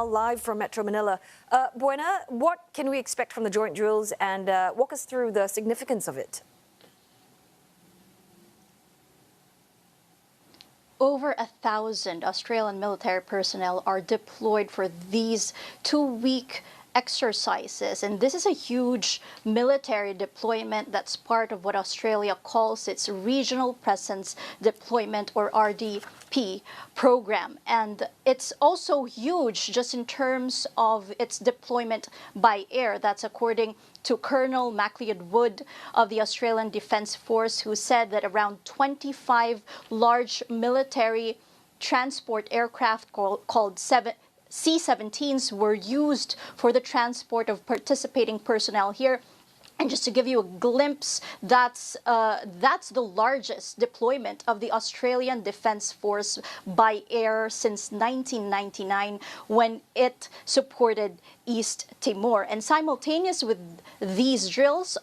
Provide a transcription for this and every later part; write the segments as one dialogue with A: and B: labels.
A: Live from Metro Manila. Buena, what can we expect from the joint drills, and walk us through the significance of it?
B: Over 1,000 Australian military personnel are deployed for these 2-week exercises, and this is a huge military deployment that's part of what Australia calls its Regional Presence Deployment, or RDP program. And it's also huge just in terms of its deployment by air. That's according to Colonel MacLeod Wood of the Australian Defence Force, who said that around 25 large military transport aircraft called C-17s were used for the transport of participating personnel here. And just to give you a glimpse, that's the largest deployment of the Australian Defence Force by air since 1999, when it supported East Timor. And simultaneous with these drills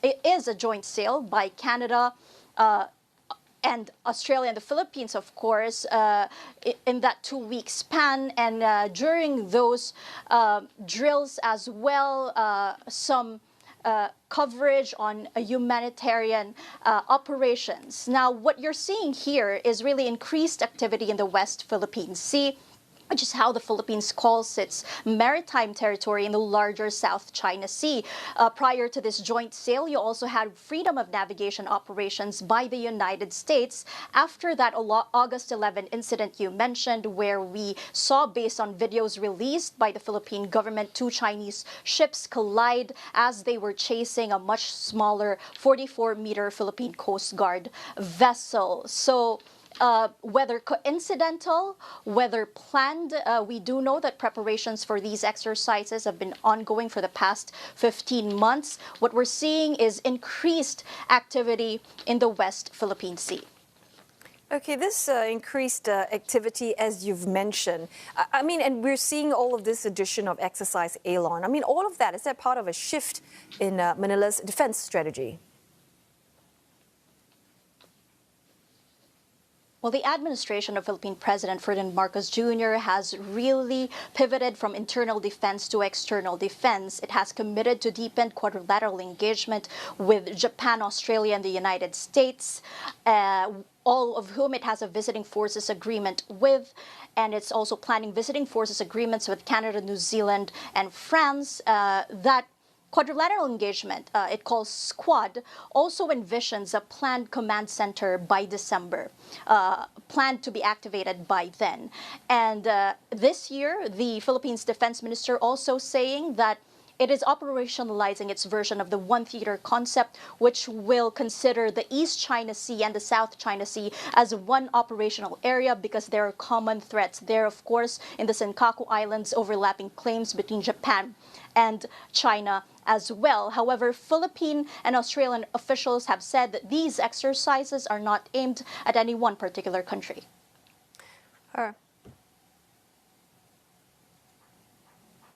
B: is a joint sale by Canada, and Australia and the Philippines, of course, in that 2-week span. And during those drills as well, some coverage on humanitarian operations. Now, what you're seeing here is really increased activity in the West Philippine Sea, which is how the Philippines calls its maritime territory in the larger South China Sea. Prior to this joint sale, you also had freedom of navigation operations by the United States after that August 11 incident you mentioned, where we saw, based on videos released by the Philippine government, 2 Chinese ships collide as they were chasing a much smaller 44-meter Philippine Coast Guard vessel. So, whether coincidental, whether planned, we do know that preparations for these exercises have been ongoing for the past 15 months. What we're seeing is increased activity in the West Philippine Sea.
A: Okay, this increased activity, as you've mentioned, I mean, and we're seeing all of this addition of exercise Alon. I mean, all of that, is that part of a shift in Manila's defense strategy?
B: Well, the administration of Philippine President Ferdinand Marcos Jr. has really pivoted from internal defense to external defense. It has committed to deepen quadrilateral engagement with Japan, Australia, and the United States, all of whom it has a visiting forces agreement with. And it's also planning visiting forces agreements with Canada, New Zealand, and France. That quadrilateral engagement, it calls Quad, also envisions a planned command center by December, planned to be activated by then. And this year, the Philippines Defense Minister also saying that it is operationalizing its version of the One Theater concept, which will consider the East China Sea and the South China Sea as one operational area, because there are common threats there, of course, in the Senkaku Islands, overlapping claims between Japan and China as well. However, Philippine and Australian officials have said that these exercises are not aimed at any one particular country.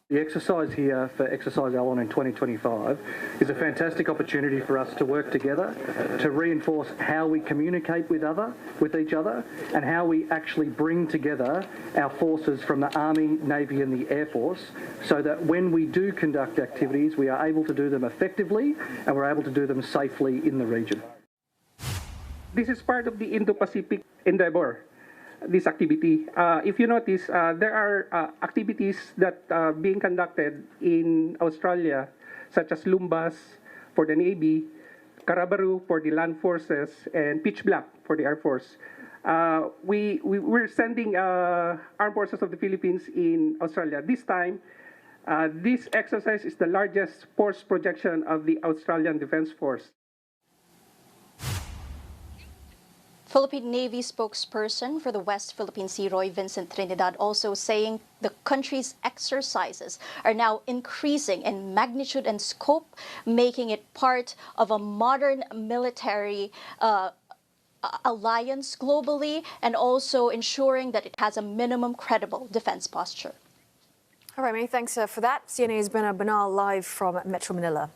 C: The exercise here for Exercise Alon in 2025 is a fantastic opportunity for us to work together to reinforce how we communicate with each other, and how we actually bring together our forces from the Army, Navy and the Air Force, so that when we do conduct activities, we are able to do them effectively and we're able to do them safely in the region.
D: This is part of the Indo-Pacific endeavor. This activity. If you notice, there are activities that are being conducted in Australia, such as Lumbas for the Navy, Karabaru for the Land Forces, and Pitch Black for the Air Force. We're sending Armed Forces of the Philippines in Australia. This time, this exercise is the largest force projection of the Australian Defence Force.
B: Philippine Navy spokesperson for the West Philippine Sea, Roy Vincent Trinidad, also saying the country's exercises are now increasing in magnitude and scope, making it part of a modern military alliance globally, and also ensuring that it has a minimum credible defense posture.
A: All right, many thanks for that. CNA's Buena Banal live from Metro Manila.